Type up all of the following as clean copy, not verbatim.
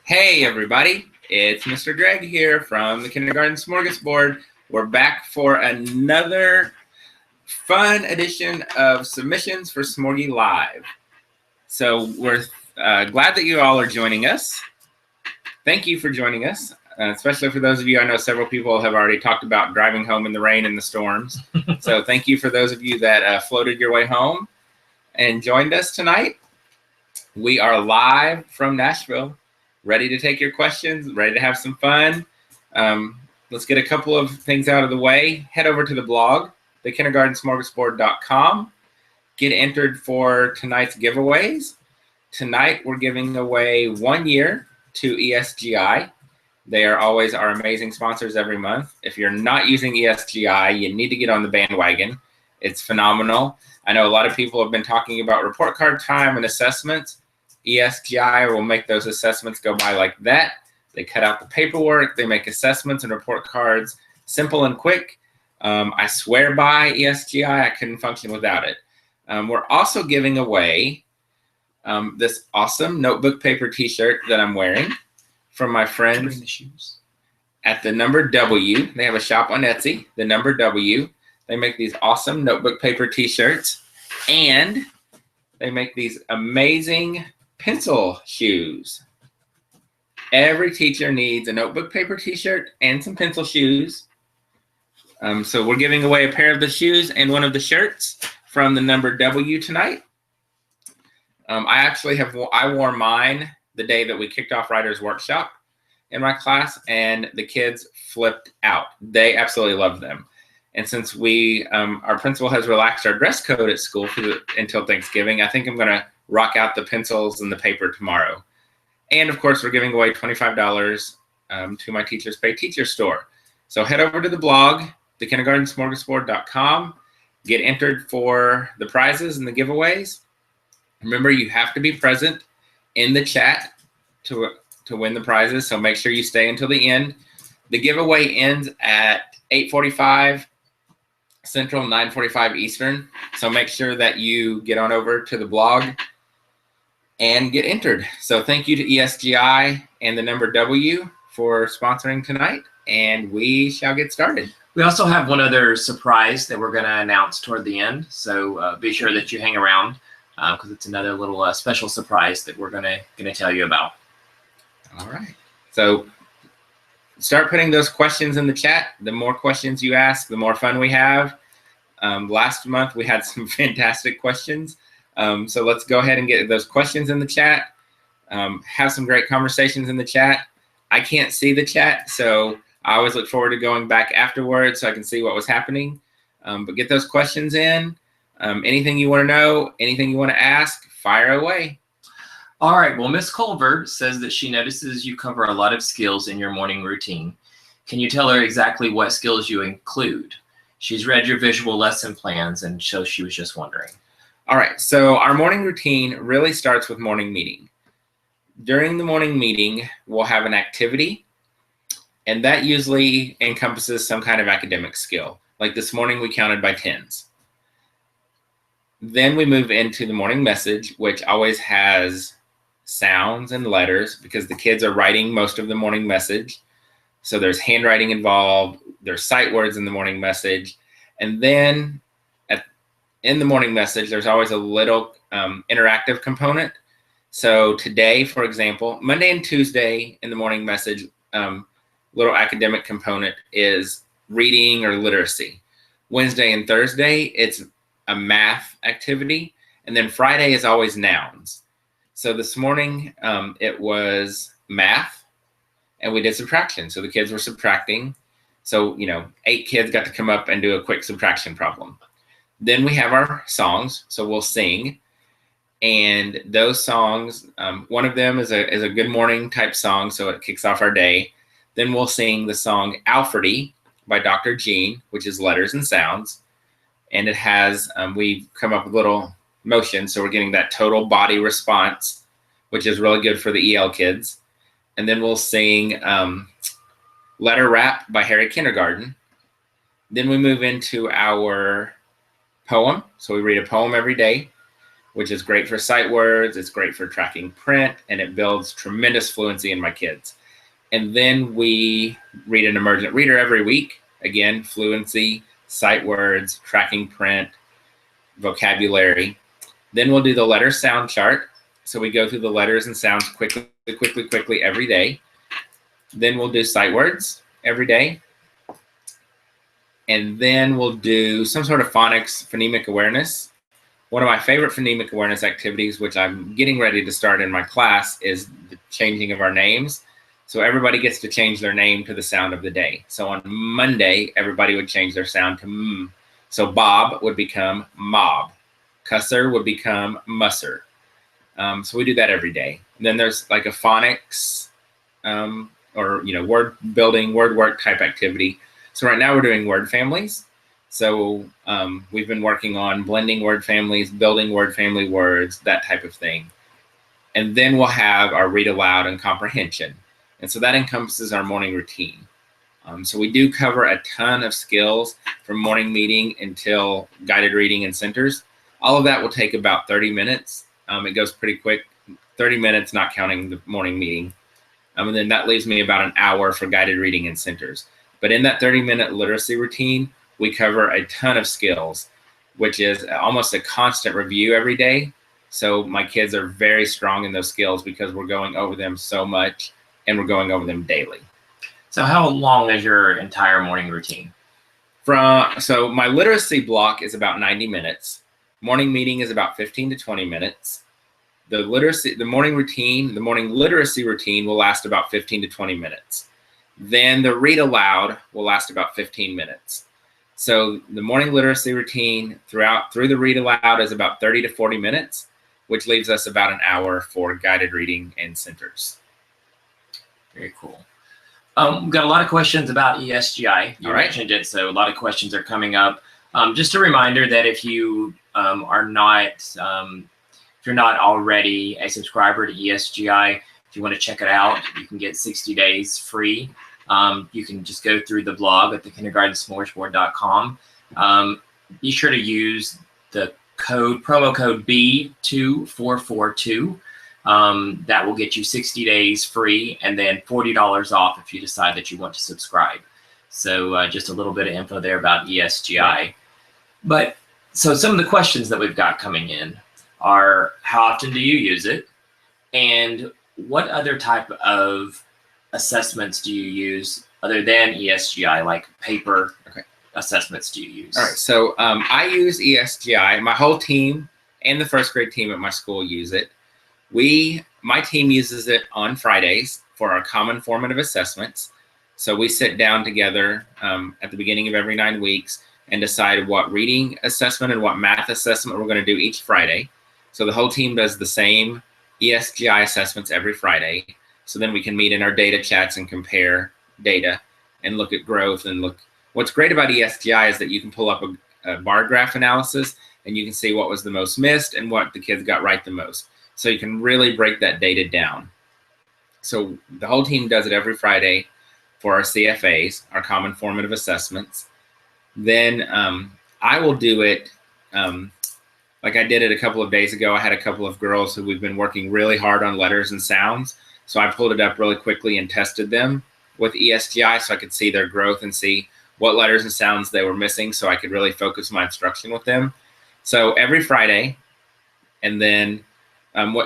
Hey everybody, it's Mr. Greg here from the Kindergarten Smorgasbord. We're back for another fun edition of submissions for Smorgie Live. So we're glad that you all are joining us. Thank you for joining us, especially for those of you. I know several people have already talked about driving home in the rain and the storms. So thank you for those of you that floated your way home and joined us tonight. We are live from Nashville, ready to take your questions, ready to have some fun. Let's get a couple of things out of the way. Head over to the blog, thekindergartensmorgasbord.com. Get entered for tonight's giveaways. Tonight, we're giving away 1 year to ESGI. They are always our amazing sponsors every month. If you're not using ESGI, you need to get on the bandwagon. It's phenomenal. I know a lot of people have been talking about report card time and assessments. ESGI will make those assessments go by like that. They cut out the paperwork. They make assessments and report cards simple and quick. I swear by ESGI. I couldn't function without it. We're also giving away this awesome notebook paper t-shirt that I'm wearing from my friends at the Number W. They have a shop on Etsy, the Number W. They make these awesome notebook paper t-shirts, and they make these amazing pencil shoes. Every teacher needs a notebook paper t-shirt and some pencil shoes. So we're giving away a pair of the shoes and one of the shirts from the Number W tonight. I wore mine the day that we kicked off Writer's Workshop in my class, and the kids flipped out. They absolutely loved them. And since our principal has relaxed our dress code at school until Thanksgiving, I think I'm going to rock out the pencils and the paper tomorrow. And of course, we're giving away $25 to my Teachers Pay Teacher store. So head over to the blog, thekindergartensmorgasbord.com. Get entered for the prizes and the giveaways. Remember, you have to be present in the chat to win the prizes, so make sure you stay until the end. The giveaway ends at 8:45 Central, 9:45 Eastern. So make sure that you get on over to the blog and get entered. So thank you to ESGI and the Number W for sponsoring tonight, and we shall get started. We also have one other surprise that we're going to announce toward the end. So be sure that you hang around because it's another little special surprise that we're going to tell you about. All right. So start putting those questions in the chat. The more questions you ask, the more fun we have. Last month, we had some fantastic questions. So let's go ahead and get those questions in the chat. Have some great conversations in the chat. I can't see the chat, so I always look forward to going back afterwards so I can see what was happening. But get those questions in. Anything you want to know, anything you want to ask, fire away. All right. Well, Miss Colbert says that she notices you cover a lot of skills in your morning routine. Can you tell her exactly what skills you include? She's read your visual lesson plans, and so she was just wondering. All right. So our morning routine really starts with morning meeting. During the morning meeting, we'll have an activity, and that usually encompasses some kind of academic skill. Like this morning, we counted by tens. Then we move into the morning message, which always has sounds and letters because the kids are writing most of the morning message. So there's handwriting involved, there's sight words in the morning message. And then in the morning message, there's always a little interactive component. So today, for example, Monday and Tuesday in the morning message, little academic component is reading or literacy. Wednesday and Thursday, it's a math activity. And then Friday is always nouns. So this morning, it was math, and we did subtraction. So the kids were subtracting. So, 8 kids got to come up and do a quick subtraction problem. Then we have our songs. So we'll sing. And those songs, one of them is a good morning type song, so it kicks off our day. Then we'll sing the song Alfredy by Dr. Jean, which is letters and sounds. And it has, we've come up with little motion, so we're getting that total body response, which is really good for the EL kids. And then we'll sing Letter Rap by Harry Kindergarten. Then we move into our poem. So we read a poem every day. which is great for sight words. It's great for tracking print, and it builds tremendous fluency in my kids. And then we read an emergent reader every week. Again, fluency, sight words, tracking print, vocabulary. Then we'll do the letter sound chart. So we go through the letters and sounds quickly every day. Then we'll do sight words every day. And then we'll do some sort of phonics, phonemic awareness. One of my favorite phonemic awareness activities, which I'm getting ready to start in my class, is the changing of our names. So everybody gets to change their name to the sound of the day. So on Monday, everybody would change their sound to M. So Bob would become Mob. Cusser would become Musser. So we do that every day. And then there's like a phonics or word building, word work type activity. So right now we're doing word families. So we've been working on blending word families, building word family words, that type of thing. And then we'll have our read aloud and comprehension. And so that encompasses our morning routine. So we do cover a ton of skills from morning meeting until guided reading and centers. All of that will take about 30 minutes. It goes pretty quick, 30 minutes, not counting the morning meeting. And then that leaves me about an hour for guided reading and centers. But in that 30-minute literacy routine, we cover a ton of skills, which is almost a constant review every day. So my kids are very strong in those skills because we're going over them so much and we're going over them daily. So how long is your entire morning routine? So my literacy block is about 90 minutes. Morning meeting is about 15 to 20 minutes. The morning literacy routine will last about 15 to 20 minutes. Then the read aloud will last about 15 minutes. So the morning literacy routine through the read aloud is about 30 to 40 minutes, which leaves us about an hour for guided reading and centers. Very cool. We've got a lot of questions about ESGI. You mentioned it, so a lot of questions are coming up. Just a reminder that if you if you're not already a subscriber to ESGI, if you want to check it out, you can get 60 days free. You can just go through the blog at thekindergartensmorgasbord.com. Be sure to use the promo code B2442. That will get you 60 days free and then $40 off if you decide that you want to subscribe. So just a little bit of info there about ESGI. But so some of the questions that we've got coming in are, how often do you use it? And what other type of assessments do you use other than ESGI, like paper assessments do you use? All right, so I use ESGI. My whole team and the first grade team at my school use it. My team uses it on Fridays for our common formative assessments. So we sit down together at the beginning of every 9 weeks and decide what reading assessment and what math assessment we're going to do each Friday. So the whole team does the same ESGI assessments every Friday. So then we can meet in our data chats and compare data and look at growth and look. What's great about ESGI is that you can pull up a bar graph analysis and you can see what was the most missed and what the kids got right the most. So you can really break that data down. So the whole team does it every Friday for our CFAs, our common formative assessments. Then I will do it like I did it a couple of days ago. I had a couple of girls who we've been working really hard on letters and sounds. So I pulled it up really quickly and tested them with ESGI so I could see their growth and see what letters and sounds they were missing so I could really focus my instruction with them. So every Friday, and then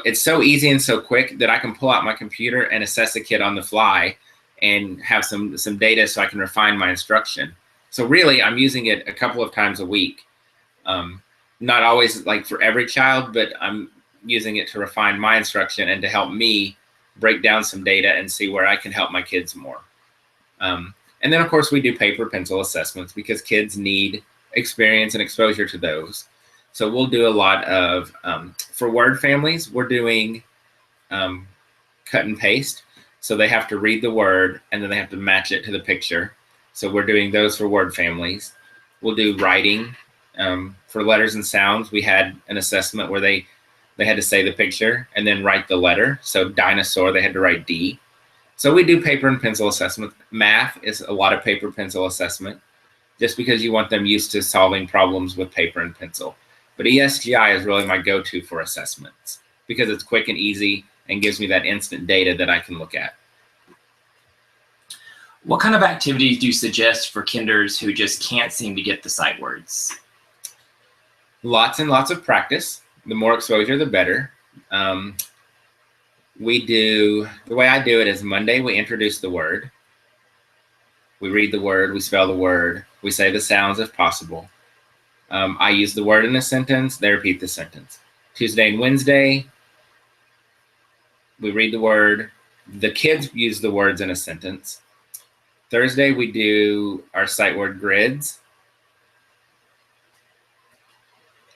it's so easy and so quick that I can pull out my computer and assess a kid on the fly and have some data so I can refine my instruction. So really, I'm using it a couple of times a week. Not always like for every child, but I'm using it to refine my instruction and to help me break down some data and see where I can help my kids more. And then, of course, we do paper pencil assessments because kids need experience and exposure to those. So we'll do a lot of, for word families, we're doing cut and paste. So they have to read the word and then they have to match it to the picture. So we're doing those for word families. We'll do writing. For letters and sounds, we had an assessment where they had to say the picture and then write the letter. So dinosaur, they had to write D. So we do paper and pencil assessment. Math is a lot of paper pencil assessment just because you want them used to solving problems with paper and pencil. But ESGI is really my go-to for assessments because it's quick and easy and gives me that instant data that I can look at. What kind of activities do you suggest for kinders who just can't seem to get the sight words? Lots and lots of practice. The more exposure, the better. The way I do it is Monday, we introduce the word. We read the word, we spell the word, we say the sounds if possible. I use the word in a sentence, they repeat the sentence. Tuesday and Wednesday, we read the word. The kids use the words in a sentence. Thursday, we do our sight word grids.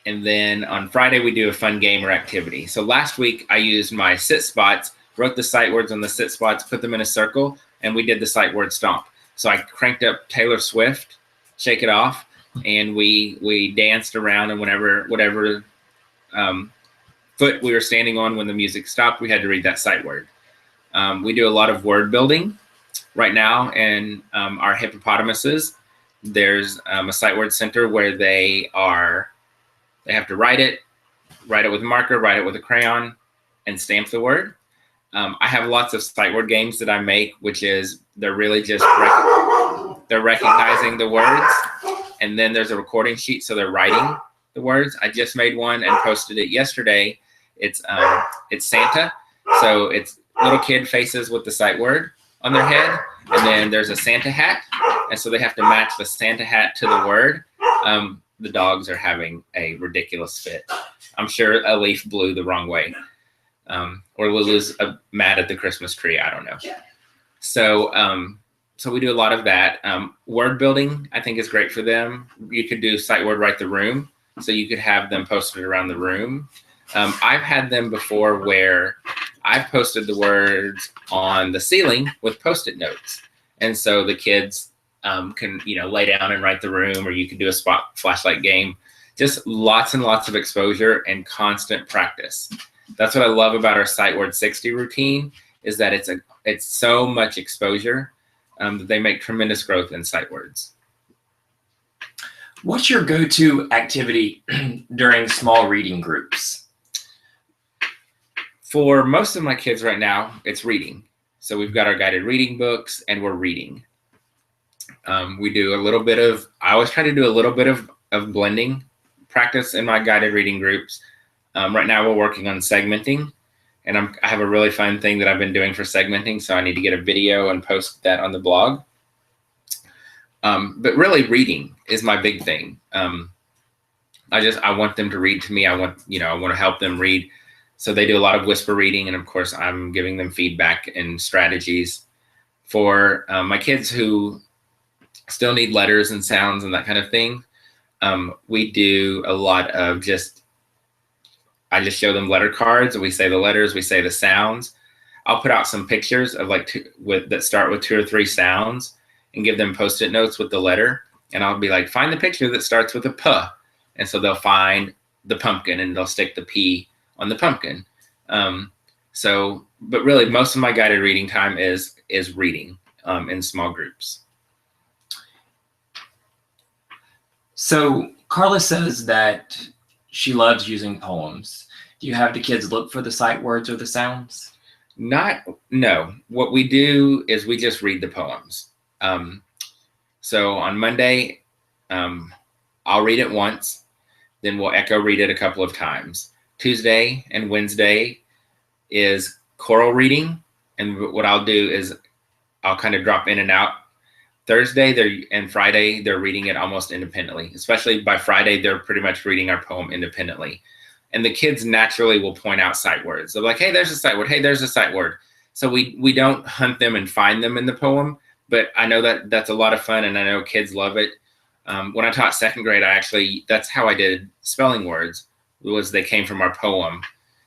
And then on Friday, we do a fun game or activity. So last week, I used my sit spots, wrote the sight words on the sit spots, put them in a circle, and we did the sight word stomp. So I cranked up Taylor Swift, Shake It Off, and we danced around, and whatever foot we were standing on when the music stopped, we had to read that sight word. We do a lot of word building. Right now in our hippopotamuses, there's a sight word center where they have to write it with a marker, write it with a crayon, and stamp the word. I have lots of sight word games that I make, which is they're really just they're recognizing the words, and then there's a recording sheet, so they're writing the words. I just made one and posted it yesterday. It's Santa, so it's little kid faces with the sight word on their head, and then there's a Santa hat, and so they have to match the Santa hat to the word. The dogs are having a ridiculous fit. I'm sure a leaf blew the wrong way, or Lulu's mad at the Christmas tree. I don't know. So we do a lot of that. Word building, I think, is great for them. You could do sight word write the room, so you could have them posted around the room. I've had them before where I've posted the words on the ceiling with Post-it notes. And so the kids can, lay down and write the room, or you can do a spot flashlight game. Just lots and lots of exposure and constant practice. That's what I love about our sight word 60 routine, is that it's so much exposure that they make tremendous growth in sight words. What's your go-to activity during small reading groups? For most of my kids right now, it's reading. So we've got our guided reading books, and we're reading. We do a little bit of, I always try to do a little bit of blending practice in my guided reading groups. Right now we're working on segmenting, and I have a really fun thing that I've been doing for segmenting, so I need to get a video and post that on the blog. But really reading is my big thing. I want them to read to me. I want to help them read. So they do a lot of whisper reading, and of course I'm giving them feedback and strategies. For my kids who still need letters and sounds and that kind of thing, we do a lot of I just show them letter cards, and we say the letters, we say the sounds. I'll put out some pictures of that start with 2 or 3 sounds and give them Post-it notes with the letter. And I'll be like, find the picture that starts with a P. And so they'll find the pumpkin, and they'll stick the P on the pumpkin. But really most of my guided reading time is reading in small groups. So Carla says that she loves using poems. Do you have the kids look for the sight words or the sounds? No. What we do is we just read the poems. So on Monday, I'll read it once, then we'll echo read it a couple of times. Tuesday and Wednesday is choral reading, and what I'll do is I'll kind of drop in and out. Thursday and Friday, they're reading it almost independently. Especially by Friday, they're pretty much reading our poem independently. And the kids naturally will point out sight words. They're like, hey, there's a sight word. Hey, there's a sight word. So we don't hunt them and find them in the poem, but I know that's a lot of fun, and I know kids love it. When I taught 2nd grade, that's how I did spelling words, was they came from our poem,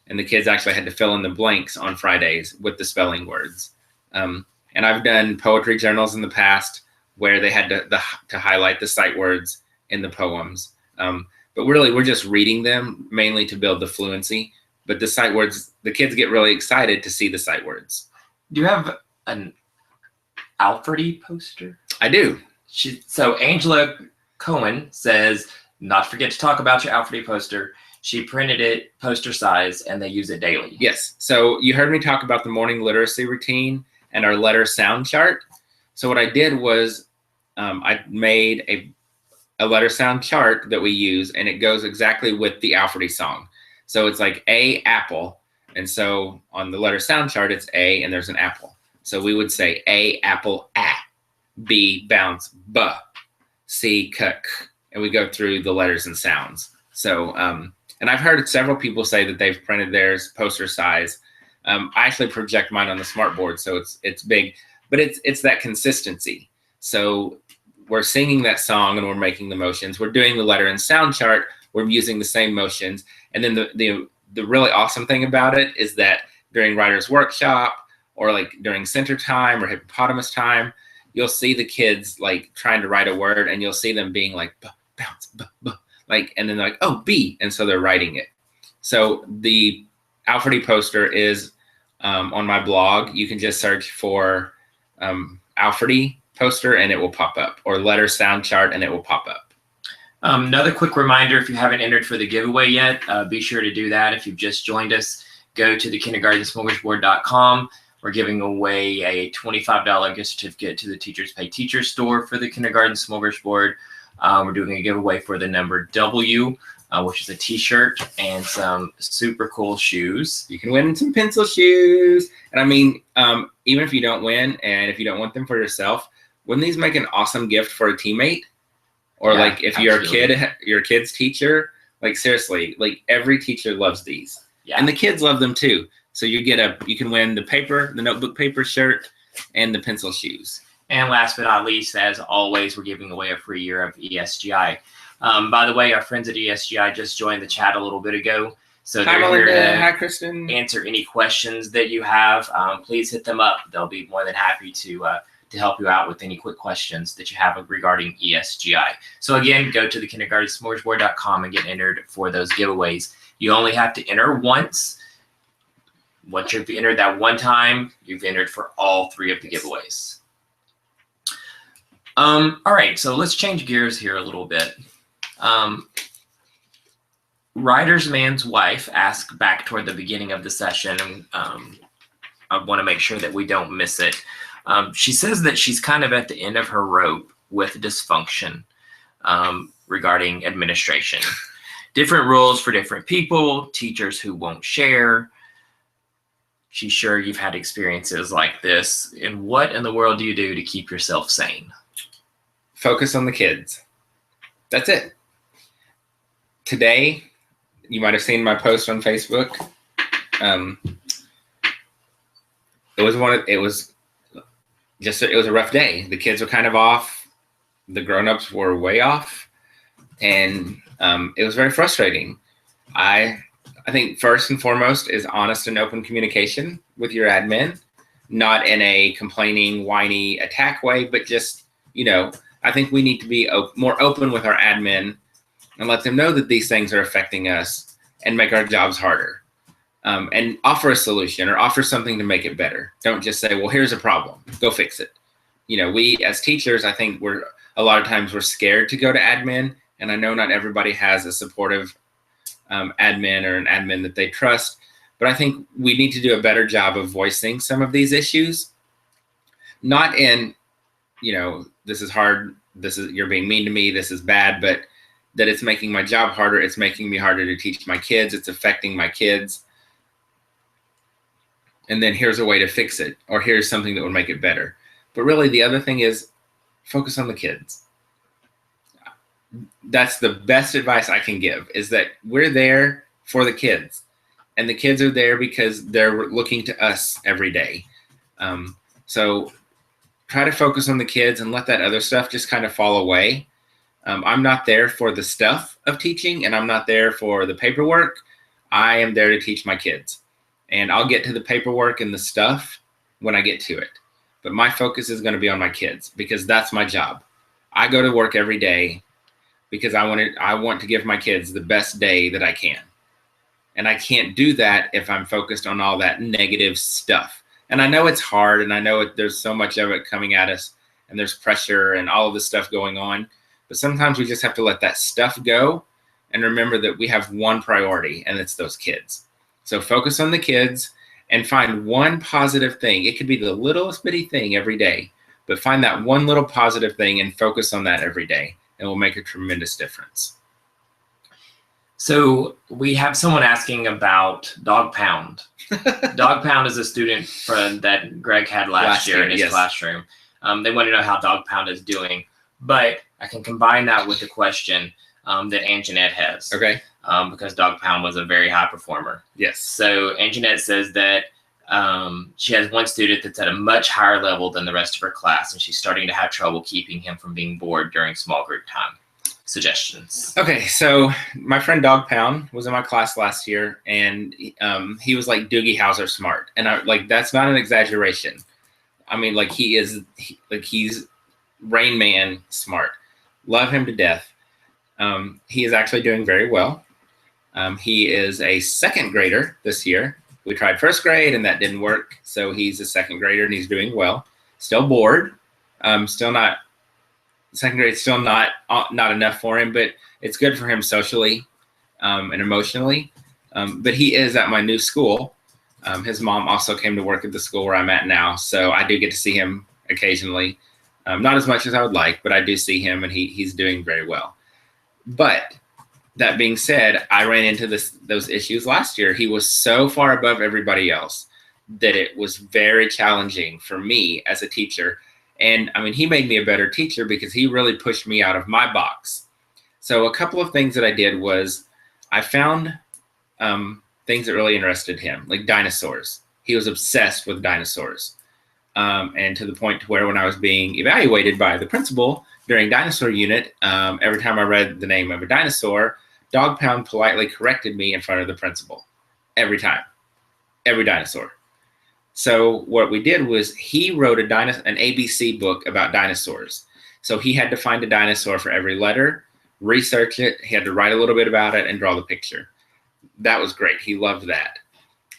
and the kids actually had to fill in the blanks on Fridays with the spelling words. And I've done poetry journals in the past where they had to highlight the sight words in the poems. But really, we're just reading them mainly to build the fluency. But the sight words, the kids get really excited to see the sight words. Do you have an Alfredy poster? I do. So Angela Cohen says not to forget to talk about your Alfred poster. She printed it poster size, and they use it daily. Yes. So you heard me talk about the morning literacy routine and our letter sound chart. So what I did was I made a letter sound chart that we use, and it goes exactly with the Alfred song. So it's like A, apple. And so on the letter sound chart, it's A, and there's an apple. So we would say A, apple, A, B, bounce, B, C, k, and we go through the letters and sounds. So, and I've heard several people say that they've printed theirs poster size. I actually project mine on the smart board, so it's big, but it's that consistency. So we're singing that song and we're making the motions. We're doing the letter and sound chart. We're using the same motions. And then the really awesome thing about it is that during writer's workshop or like during center time or hippopotamus time, you'll see the kids like trying to write a word, and you'll see them being like bounce, like, and then they're like, oh, B, and so they're writing it. So the Alfred poster is on my blog. You can just search for Alfred poster and it will pop up, or letter sound chart and it will pop up. Another quick reminder, if you haven't entered for the giveaway yet, be sure to do that. If you've just joined us, go to the kindergartensmorgasbord.com. We're giving away a $25 gift certificate to the Teachers Pay Teachers store for the Kindergarten Smorgasbord. We're doing a giveaway for the number W, which is a t-shirt and some super cool shoes. You can win some pencil shoes. And I mean, even if you don't win and if you don't want them for yourself, wouldn't these make an awesome gift for a teammate? Or yeah, like if you're a kid, your kid's teacher, like seriously, like every teacher loves these. Yeah. And the kids love them too. So you can win the notebook paper shirt and the pencil shoes. And last but not least, as always, we're giving away a free year of ESGI. By the way, our friends at ESGI just joined the chat a little bit ago. So they're here to Hi, Kristen. Answer any questions that you have. Please hit them up. They'll be more than happy to help you out with any quick questions that you have regarding ESGI. So again, go to the kindergartensmorgasbord.com and get entered for those giveaways. You only have to enter once. Once you've entered that one time, you've entered for all 3 of the giveaways. All right, so let's change gears here a little bit. Writer's Man's wife asked back toward the beginning of the session, and I want to make sure that we don't miss it. She says that she's kind of at the end of her rope with dysfunction regarding administration. Different rules for different people, teachers who won't share. She's sure you've had experiences like this. And what in the world do you do to keep yourself sane? Focus on the kids. That's it. Today, you might have seen my post on Facebook. It was a rough day. The kids were kind of off. The grown-ups were way off. And it was very frustrating. I think first and foremost is honest and open communication with your admin, not in a complaining, whiny attack way, but just, I think we need to be more open with our admin and let them know that these things are affecting us and make our jobs harder. And offer a solution or offer something to make it better. Don't just say, well, here's a problem, go fix it. We as teachers, I think a lot of times we're scared to go to admin, and I know not everybody has a supportive admin or an admin that they trust, but I think we need to do a better job of voicing some of these issues. Not in, this is hard, you're being mean to me, this is bad, but that it's making my job harder, it's making me harder to teach my kids, it's affecting my kids. And then here's a way to fix it, or here's something that would make it better. But really the other thing is focus on the kids. That's the best advice I can give, is that we're there for the kids, and the kids are there because they're looking to us every day. So try to focus on the kids and let that other stuff just kind of fall away. I'm not there for the stuff of teaching, and I'm not there for the paperwork. I am there to teach my kids, and I'll get to the paperwork and the stuff when I get to it. But my focus is going to be on my kids, because that's my job. I go to work every day because I want to give my kids the best day that I can. And I can't do that if I'm focused on all that negative stuff. And I know it's hard, and I know there's so much of it coming at us, and there's pressure and all of this stuff going on. But sometimes we just have to let that stuff go and remember that we have one priority, and it's those kids. So focus on the kids and find one positive thing. It could be the littlest bitty thing every day, but find that one little positive thing and focus on that every day. It will make a tremendous difference. So we have someone asking about Dog Pound. Dog Pound is a student that Greg had last year in his classroom. They want to know how Dog Pound is doing, but I can combine that with the question that Anjanette has. Okay. Because Dog Pound was a very high performer. Yes. So Anjanette says that she has one student that's at a much higher level than the rest of her class, and she's starting to have trouble keeping him from being bored during small group time. Suggestions. Okay, so my friend Dog Pound was in my class last year, and he was like Doogie Howser smart, and that's not an exaggeration. I mean, like he's Rain Man smart. Love him to death. He is actually doing very well. He is a second grader this year. We tried first grade and that didn't work, so he's a second grader and he's doing well. Still bored. Still not. Second grade still not enough for him, but it's good for him socially and emotionally. But he is at my new school. His mom also came to work at the school where I'm at now, so I do get to see him occasionally. Not as much as I would like, but I do see him, and he's doing very well. But that being said, I ran into those issues last year. He was so far above everybody else that it was very challenging for me as a teacher. And I mean, he made me a better teacher because he really pushed me out of my box. So a couple of things that I did was I found things that really interested him, like dinosaurs. He was obsessed with dinosaurs. And to the point to where when I was being evaluated by the principal during dinosaur unit, every time I read the name of a dinosaur, Dog Pound politely corrected me in front of the principal. Every time. Every dinosaur. So what we did was he wrote an ABC book about dinosaurs. So he had to find a dinosaur for every letter, research it. He had to write a little bit about it and draw the picture. That was great. He loved that.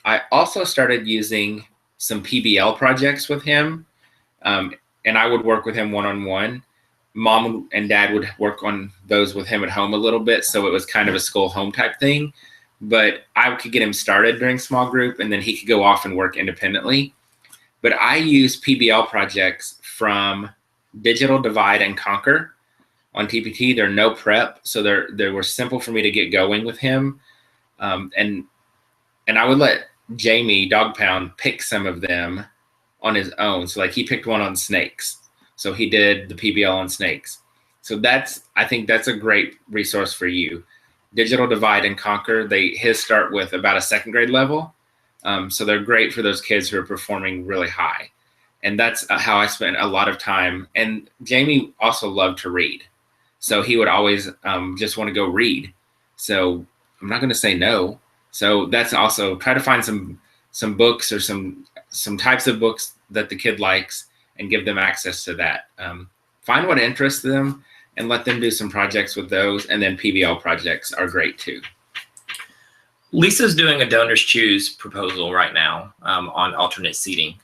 I also started using some PBL projects with him, and I would work with him one-on-one. Mom and dad would work on those with him at home a little bit, so it was kind of a school home type thing. But I could get him started during small group, and then he could go off and work independently. But I use PBL projects from Digital Divide and Conquer on TPT. They're no prep, so they were simple for me to get going with him. And I would let Jamie, Dog Pound, pick some of them on his own. So like he picked one on snakes. So he did the PBL on snakes. So I think that's a great resource for you. Digital Divide and Conquer, his start with about a second grade level. So they're great for those kids who are performing really high. And that's how I spent a lot of time. And Jamie also loved to read. So he would always just want to go read. So I'm not going to say no. So that's also try to find some books or some types of books that the kid likes and give them access to that. Find what interests them and let them do some projects with those. And then PBL projects are great too. Lisa's doing a Donors Choose proposal right now on alternate seating.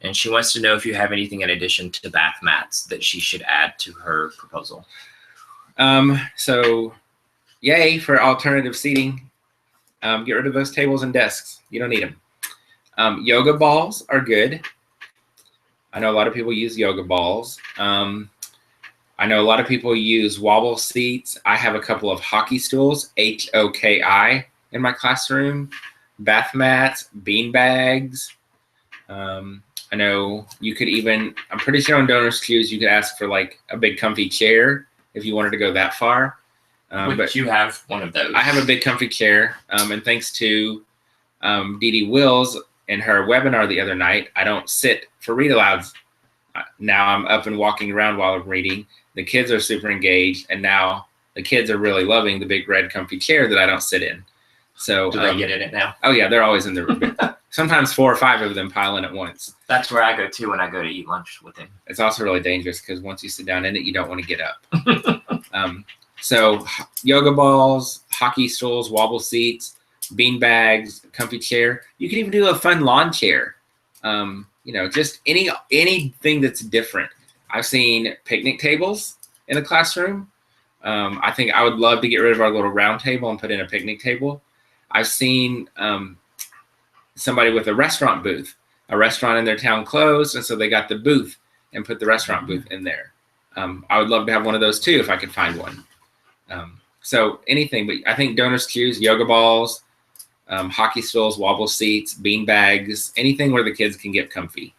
And she wants to know if you have anything in addition to bath mats that she should add to her proposal. So yay for alternative seating. Get rid of those tables and desks. You don't need them. Yoga balls are good. I know a lot of people use yoga balls. I know a lot of people use wobble seats. I have a couple of hockey stools, HOKI, in my classroom. Bath mats, bean bags. I know you could even, I'm pretty sure on Donors Choose, you could ask for like a big comfy chair if you wanted to go that far. But you have one of those. I have a big comfy chair. And thanks to Dee Dee Wills in her webinar the other night, I don't sit for read alouds. Now I'm up and walking around while I'm reading. The kids are super engaged, and now the kids are really loving the big red comfy chair that I don't sit in. So do they get in it now? Oh yeah, they're always in the room. Sometimes 4 or 5 of them pile in at once. That's where I go to when I go to eat lunch with him. It's also really dangerous because once you sit down in it, you don't want to get up. So yoga balls, hockey stools, wobble seats, bean bags, comfy chair. You can even do a fun lawn chair. Just anything that's different. I've seen picnic tables in a classroom. I think I would love to get rid of our little round table and put in a picnic table. I've seen somebody with a restaurant booth. A restaurant in their town closed, and so they got the booth and put the restaurant booth in there. I would love to have one of those too if I could find one. So anything, but I think donors choose yoga balls, hockey stools, wobble seats, bean bags, anything where the kids can get comfy.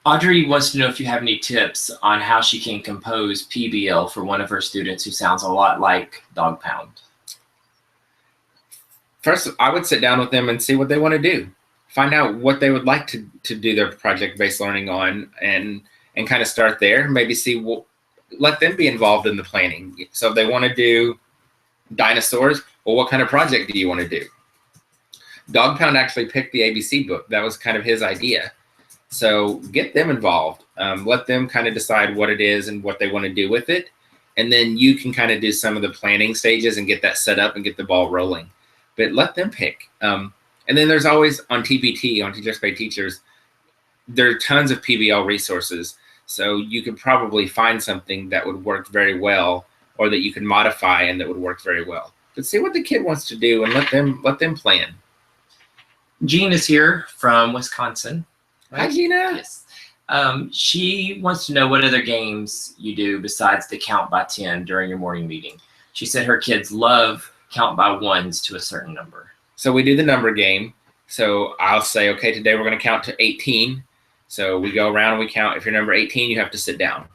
Audrey wants to know if you have any tips on how she can compose PBL for one of her students who sounds a lot like Dog Pound. First, I would sit down with them and see what they want to do. Find out what they would like to do their project-based learning on, and kind of start there. Maybe see let them be involved in the planning. So if they want to do dinosaurs, well, what kind of project do you want to do? Dog Pound actually picked the ABC book. That was kind of his idea. So get them involved. Let them kind of decide what it is and what they want to do with it. And then you can kind of do some of the planning stages and get that set up and get the ball rolling. But let them pick. And then there's always on TPT, on Teachers Pay Teachers, there are tons of PBL resources. So you could probably find something that would work very well, or that you can modify and that would work very well. But see what the kid wants to do and let them plan. Jean is here from Wisconsin. Right? Hi, Gina. Yes. She wants to know what other games you do besides the count by 10 during your morning meeting. She said her kids love count by ones to a certain number. So we do the number game. So I'll say, okay, today we're going to count to 18. So we go around and we count. If you're number 18, you have to sit down.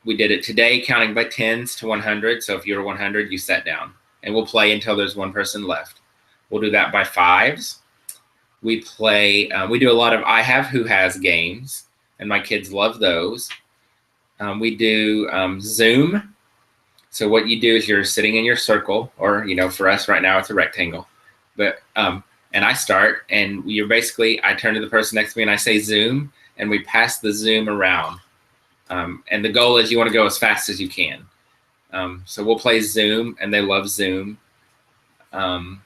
We did it today, counting by 10s to 100. So if you're 100, you sat down. And we'll play until there's one person left. We'll do that by 5s. We play, we do a lot of I Have Who Has games, and my kids love those. We do Zoom. So what you do is you're sitting in your circle, or, for us right now, it's a rectangle. But, and I start, and you're basically, I turn to the person next to me and I say Zoom, and we pass the Zoom around. And the goal is you want to go as fast as you can. So we'll play Zoom, and they love Zoom. And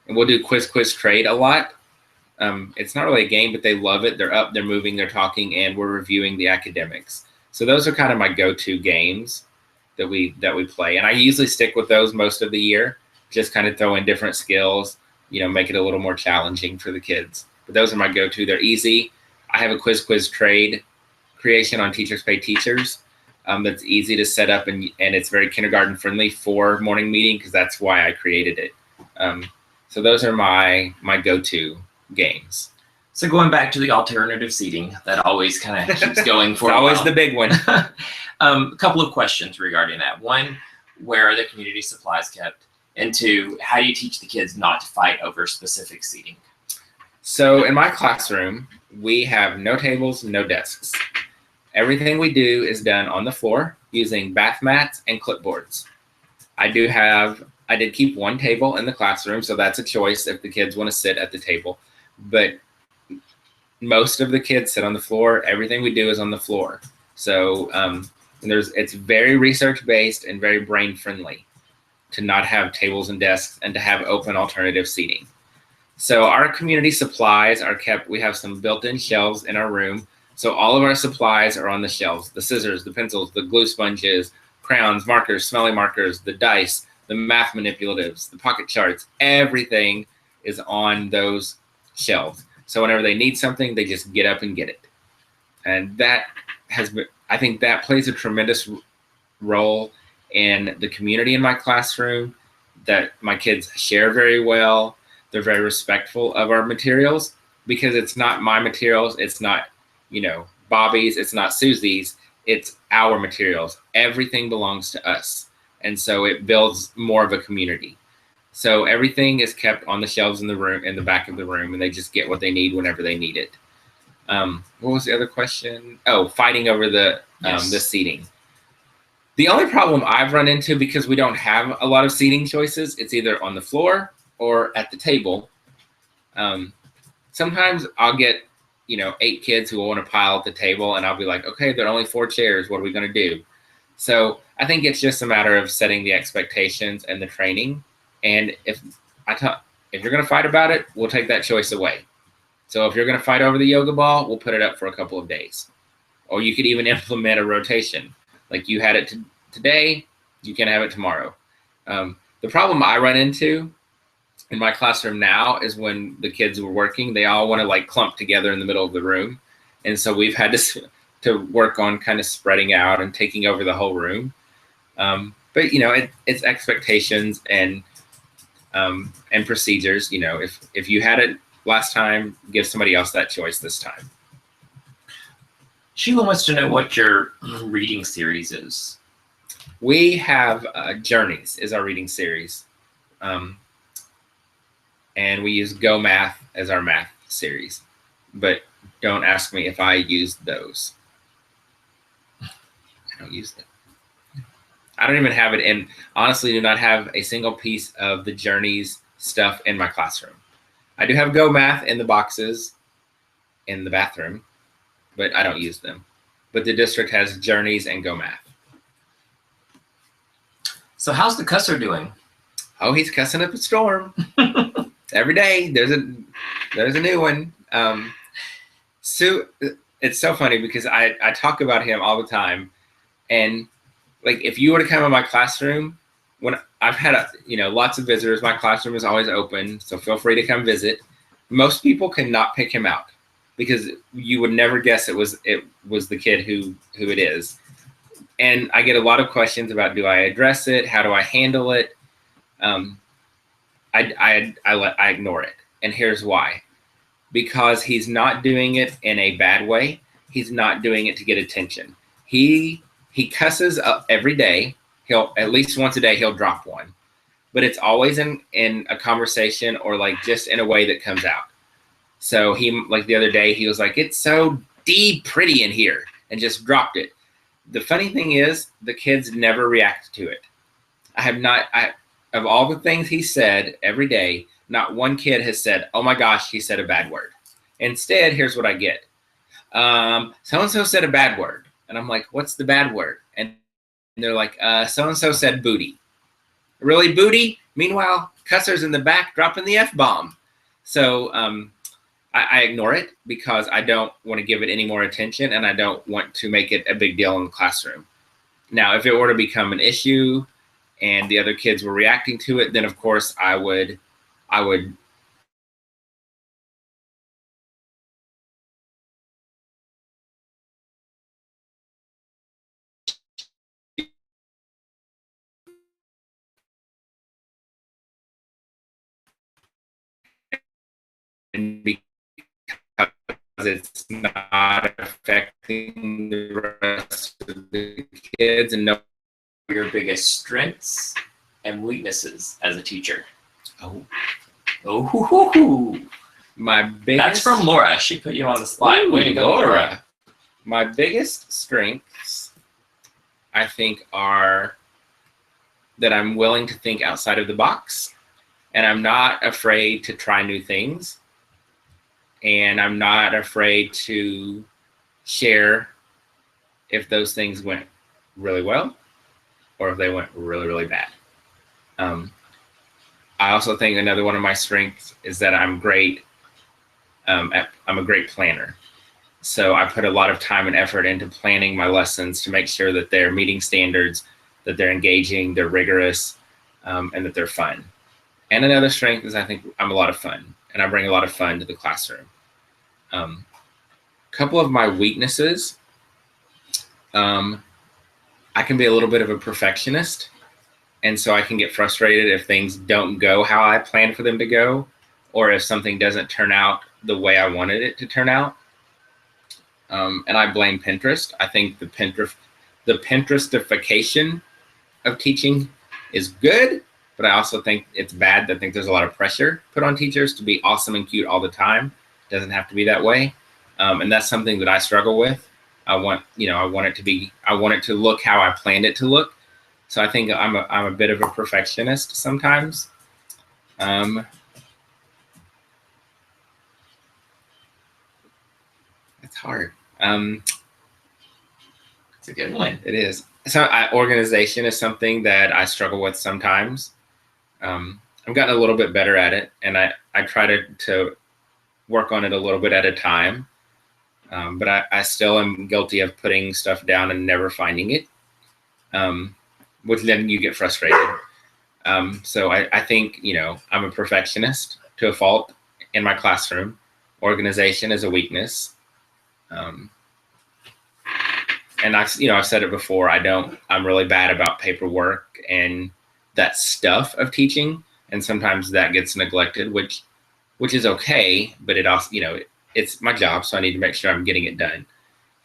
we'll do quiz trade a lot. It's not really a game, but they love it. They're up, they're moving, they're talking, and we're reviewing the academics. So those are kind of my go-to games that we play. And I usually stick with those most of the year, just kind of throw in different skills, make it a little more challenging for the kids. But those are my go-to. They're easy. I have a quiz trade creation on Teachers Pay Teachers that's easy to set up, and it's very kindergarten friendly for morning meeting, because that's why I created it. So those are my go-to games. So going back to the alternative seating, that always kind of keeps going for a while. Always the big one. A couple of questions regarding that. One, where are the community supplies kept? And two, how do you teach the kids not to fight over specific seating? So in my classroom, we have no tables, no desks. Everything we do is done on the floor using bath mats and clipboards. I did keep one table in the classroom, so that's a choice if the kids want to sit at the table. But most of the kids sit on the floor. Everything we do is on the floor. So it's very research-based and very brain-friendly to not have tables and desks and to have open alternative seating. So our community supplies are kept. We have some built-in shelves in our room. So all of our supplies are on the shelves: the scissors, the pencils, the glue sponges, crayons, markers, smelly markers, the dice, the math manipulatives, the pocket charts. Everything is on those shelves. So whenever they need something, they just get up and get it. And that I think that plays a tremendous role in the community in my classroom, that my kids share very well. They're very respectful of our materials, because it's not my materials. It's not, Bobby's. It's not Susie's. It's our materials. Everything belongs to us. And so it builds more of a community. So everything is kept on the shelves in the room, in the back of the room, and they just get what they need whenever they need it. What was the other question? Oh, fighting over the seating. The only problem I've run into, because we don't have a lot of seating choices, it's either on the floor or at the table. Sometimes I'll get, 8 kids who want to pile at the table, and I'll be like, okay, there are only 4 chairs. What are we going to do? So I think it's just a matter of setting the expectations and the training. And if you're going to fight about it, we'll take that choice away. So if you're going to fight over the yoga ball, we'll put it up for a couple of days. Or you could even implement a rotation. Like you had it today, you can have it tomorrow. The problem I run into in my classroom now is when the kids were working, they all want to like clump together in the middle of the room. And so we've had to work on kind of spreading out and taking over the whole room. But you know, it's expectations and procedures. You know, if you had it last time, give somebody else that choice this time. Sheila wants to know what your reading series is. We have Journeys is our reading series. And we use Go Math as our math series. But don't ask me if I use those. I don't use them. I don't even have it in, honestly, do not have a single piece of the Journeys stuff in my classroom. I do have Go Math in the boxes in the bathroom, but I don't use them. But the district has Journeys and Go Math. So how's the cusser doing? Oh, he's cussing up a storm. Every day there's a new one. So it's so funny because I talk about him all the time, and like if you were to come in my classroom, when I've had lots of visitors, my classroom is always open, so feel free to come visit. Most people cannot pick him out because you would never guess it was the kid who it is. And I get a lot of questions about, do I address it? How do I handle it? I ignore it. And here's why. Because he's not doing it in a bad way. He's not doing it to get attention. He cusses up every day. He'll at least once a day he'll drop one. But it's always in a conversation or like just in a way that comes out. So he, like the other day, he was like, "It's so pretty in here," and just dropped it. The funny thing is the kids never react to it. Of all the things he said every day, not one kid has said, "Oh my gosh, he said a bad word." Instead, here's what I get. So-and-so said a bad word. And I'm like, "What's the bad word?" And they're like, so-and-so said booty. Really, booty? Meanwhile, cusser's in the back dropping the F-bomb. So I ignore it because I don't want to give it any more attention and I don't want to make it a big deal in the classroom. Now, if it were to become an issue and the other kids were reacting to it, then of course I would and because it's not affecting the rest of the kids and no. Your biggest strengths and weaknesses as a teacher. My biggest. That's from Laura. She put you on the spot. Way to go, Laura. My biggest strengths, I think, are that I'm willing to think outside of the box, and I'm not afraid to try new things, and I'm not afraid to share if those things went really well or if they went really, really bad. I also think another one of my strengths is that I'm great. I'm a great planner. So I put a lot of time and effort into planning my lessons to make sure that they're meeting standards, that they're engaging, they're rigorous, and that they're fun. And another strength is I think I'm a lot of fun, and I bring a lot of fun to the classroom. A couple of my weaknesses, I can be a little bit of a perfectionist, and so I can get frustrated if things don't go how I planned for them to go, or if something doesn't turn out the way I wanted it to turn out. And I blame Pinterest. I think the Pinterestification of teaching is good, but I also think it's bad. I think there's a lot of pressure put on teachers to be awesome and cute all the time. It doesn't have to be that way. And that's something that I struggle with. I want it to look how I planned it to look. So I think I'm a bit of a perfectionist sometimes. It's hard. It's a good one. It is. So organization is something that I struggle with sometimes. I've gotten a little bit better at it, and I try to work on it a little bit at a time. But I still am guilty of putting stuff down and never finding it. which then you get frustrated. So I think, I'm a perfectionist to a fault in my classroom. Organization is a weakness. And I've said it before, I'm really bad about paperwork and that stuff of teaching. And sometimes that gets neglected, which is okay, but it also, it's my job. So I need to make sure I'm getting it done.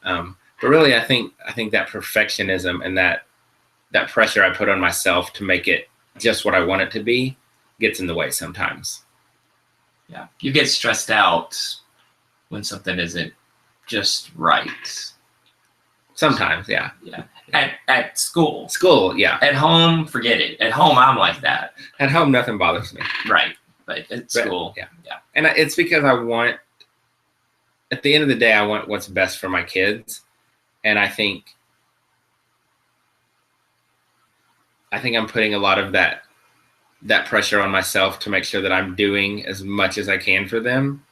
But really, I think that perfectionism and that pressure I put on myself to make it just what I want it to be gets in the way sometimes. Yeah. You get stressed out when something isn't just right. Sometimes, yeah. Yeah. At school. School, yeah. At home, forget it. At home, I'm like that. At home, nothing bothers me. Right. But at school, yeah. And it's because at the end of the day, I want what's best for my kids. And I think I'm putting a lot of that pressure on myself to make sure that I'm doing as much as I can for them.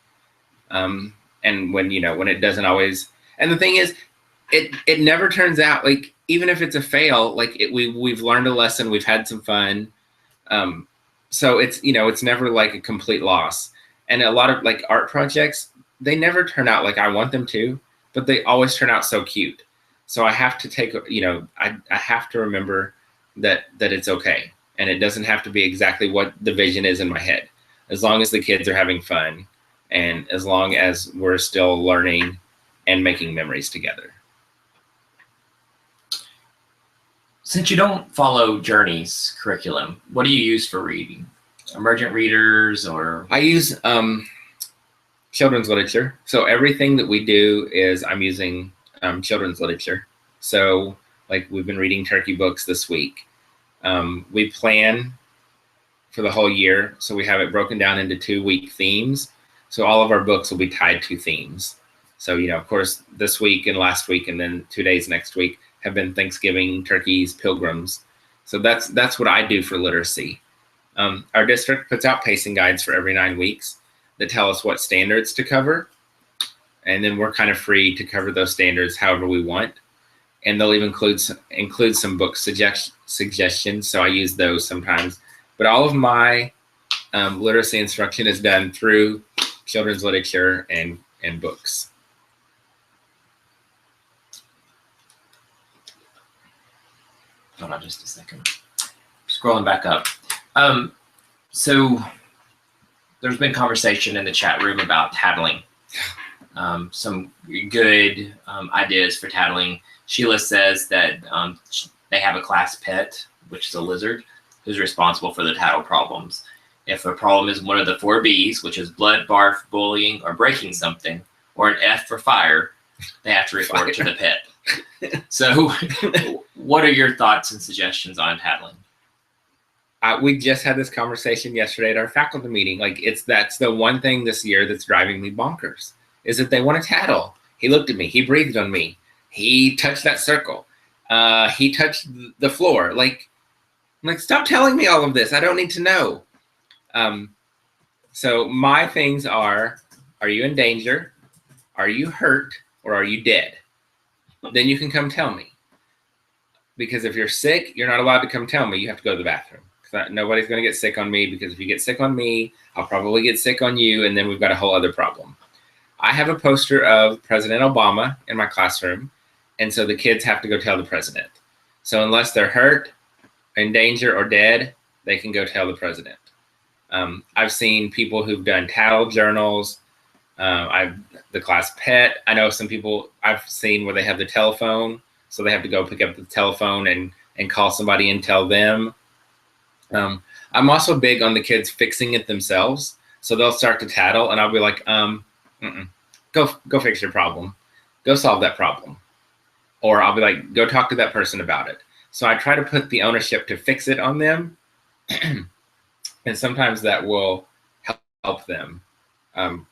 And when it doesn't always, and the thing is, it never turns out, like, even if it's a fail, like we've learned a lesson, we've had some fun. So it's never like a complete loss. And a lot of like art projects, they never turn out like I want them to, but they always turn out so cute. So I have to take, I have to remember that it's okay. And it doesn't have to be exactly what the vision is in my head. As long as the kids are having fun and as long as we're still learning and making memories together. Since you don't follow Journey's curriculum, what do you use for reading? Emergent readers or? I use children's literature. So everything that we do is I'm using children's literature. So like we've been reading turkey books this week. We plan for the whole year. So we have it broken down into 2-week themes. So all of our books will be tied to themes. So, of course, this week and last week and then 2 days next week have been Thanksgiving, turkeys, pilgrims. So that's what I do for literacy. Our district puts out pacing guides for every 9 weeks that tell us what standards to cover. And then we're kind of free to cover those standards however we want. And they'll even include some book suggestions. So I use those sometimes. But all of my literacy instruction is done through children's literature and books. Hold on just a second. Scrolling back up. So there's been conversation in the chat room about tattling. Some good ideas for tattling. Sheila says that they have a class pet, which is a lizard, who's responsible for the tattle problems. If a problem is one of the 4 Bs, which is blood, barf, bullying, or breaking something, or an F for fire, they have to report to the pet. So what are your thoughts and suggestions on tattling? We just had this conversation yesterday at our faculty meeting. Like that's the one thing this year that's driving me bonkers is that they want to tattle. He looked at me. He breathed on me. He touched that circle. He touched the floor. Like, stop telling me all of this. I don't need to know. So my things are you in danger? Are you hurt? Or are you dead? Then you can come tell me. Because if you're sick, you're not allowed to come tell me. You have to go to the bathroom. Nobody's going to get sick on me because if you get sick on me, I'll probably get sick on you. And then we've got a whole other problem. I have a poster of President Obama in my classroom. And so the kids have to go tell the president. So unless they're hurt, in danger, or dead, they can go tell the president. I've seen people who've done tattle journals. The class pet. I know some people I've seen where they have the telephone. So they have to go pick up the telephone and call somebody and tell them. I'm also big on the kids fixing it themselves. So they'll start to tattle and I'll be like, go fix your problem. Go solve that problem. Or I'll be like, go talk to that person about it. So I try to put the ownership to fix it on them. And sometimes that will help them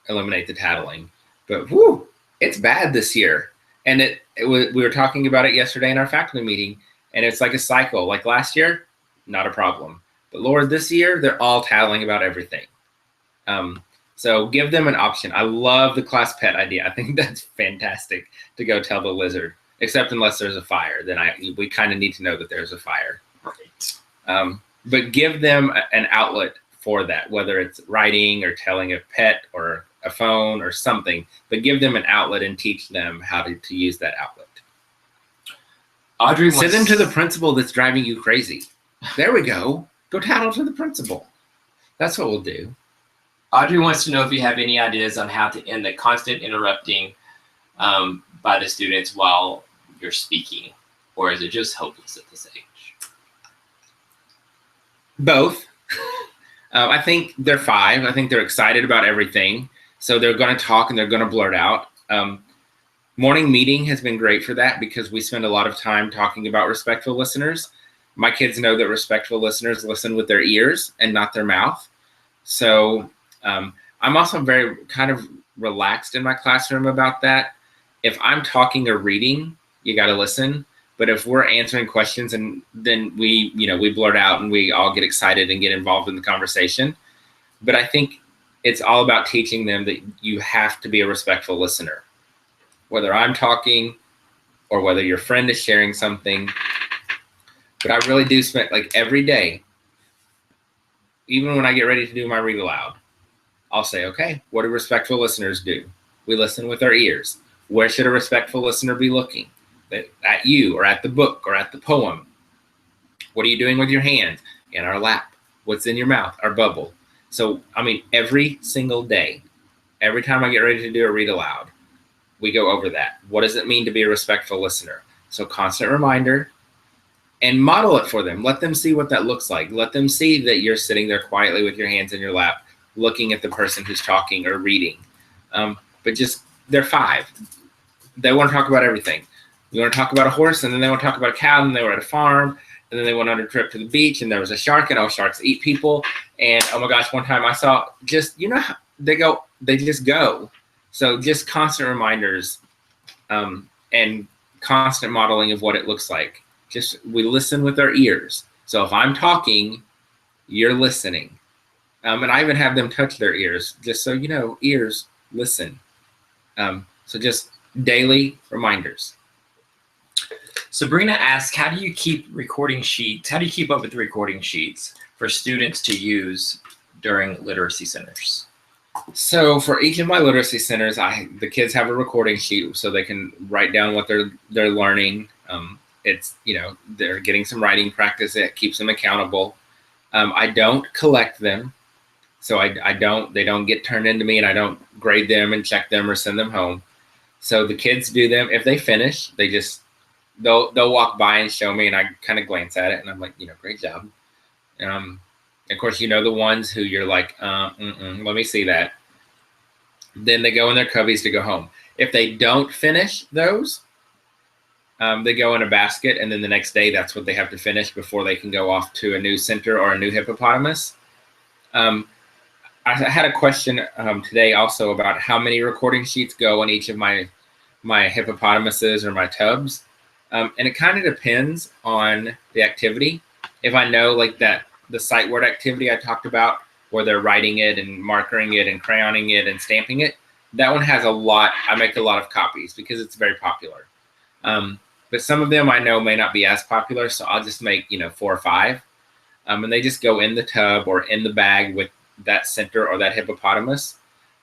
eliminate the tattling. But whoo, it's bad this year. And we were talking about it yesterday in our faculty meeting. And it's like a cycle. Like last year, not a problem. But Lord, this year, they're all tattling about everything. So give them an option. I love the class pet idea. I think that's fantastic to go tell the lizard. except unless there's a fire. Then we kind of need to know that there's a fire. Right. But give them an outlet for that, whether it's writing or telling a pet or a phone or something, but give them an outlet and teach them how to use that outlet. Audrey Send them to the principal that's driving you crazy. There we go. Go tattle to the principal. That's what we'll do. Audrey wants to know if you have any ideas on how to end the constant interrupting by the students while you're speaking, or is it just hopeless at this age? Both. I think they're 5. I think they're excited about everything. So they're going to talk and they're going to blurt out. Morning meeting has been great for that because we spend a lot of time talking about respectful listeners. My kids know that respectful listeners listen with their ears and not their mouth. So I'm also very kind of relaxed in my classroom about that. If I'm talking or reading, you got to listen. But if we're answering questions and then we blurt out and we all get excited and get involved in the conversation. But I think it's all about teaching them that you have to be a respectful listener, whether I'm talking or whether your friend is sharing something. But I really do spend every day, even when I get ready to do my read aloud, I'll say, okay, what do respectful listeners do? We listen with our ears. Where should a respectful listener be looking? At you or at the book or at the poem? What are you doing with your hands? In our lap. What's in your mouth? Our bubble. So, every single day, every time I get ready to do a read aloud, we go over that. What does it mean to be a respectful listener? So constant reminder and model it for them. Let them see what that looks like. Let them see that you're sitting there quietly with your hands in your lap, looking at the person who's talking or reading. But they're 5. They want to talk about everything. You want to talk about a horse, and then they want to talk about a cow, and they were at a farm, and then they went on a trip to the beach, and there was a shark, and sharks eat people. And oh my gosh, one time I saw how they just go. So just constant reminders and constant modeling of what it looks like. We listen with our ears. So if I'm talking, you're listening. And I even have them touch their ears, just so you know, ears, listen. So just daily reminders. Sabrina asks, how do you keep recording sheets? How do you keep up with the recording sheets for students to use during literacy centers? So for each of my literacy centers, the kids have a recording sheet so they can write down what they're learning. They're getting some writing practice. It keeps them accountable. I don't collect them. So they don't get turned into me, and I don't grade them and check them or send them home. So the kids do them. If they finish, they'll walk by and show me, and I kind of glance at it, and I'm like, great job. Of course, the ones who you're like, let me see that. Then they go in their cubbies to go home. If they don't finish those, they go in a basket, and then the next day, that's what they have to finish before they can go off to a new center or a new hippopotamus. I had a question today also about how many recording sheets go on each of my hippopotamuses or my tubs. And it kind of depends on the activity. If I know the sight word activity I talked about, where they're writing it and markering it and crayoning it and stamping it, that one has a lot. I make a lot of copies because it's very popular. But some of them I know may not be as popular, so I'll just make 4 or 5. And they just go in the tub or in the bag with that center or that hippopotamus.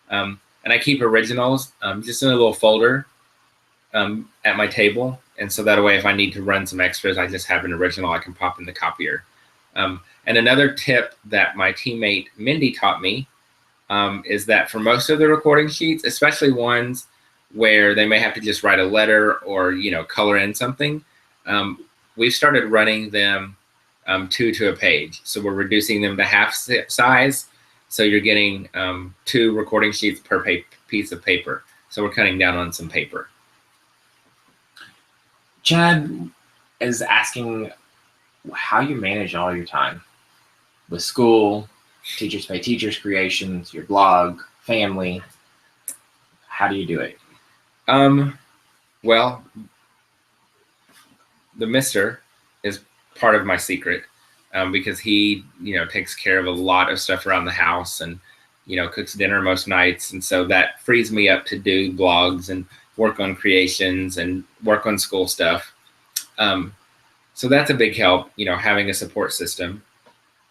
And I keep originals just in a little folder at my table. And so that way, if I need to run some extras, I just have an original I can pop in the copier. And another tip that my teammate Mindy taught me is that for most of the recording sheets, especially ones where they may have to just write a letter or, color in something, we've started running them 2 to a page. So we're reducing them to half size. So you're getting 2 recording sheets per piece of paper. So we're cutting down on some paper. Chad is asking how you manage all your time with school, Teachers Pay Teachers creations, your blog, family. How do you do it? Well, the mister is part of my secret because he, takes care of a lot of stuff around the house and, cooks dinner most nights. And so that frees me up to do blogs and work on creations and work on school stuff. So that's a big help, having a support system.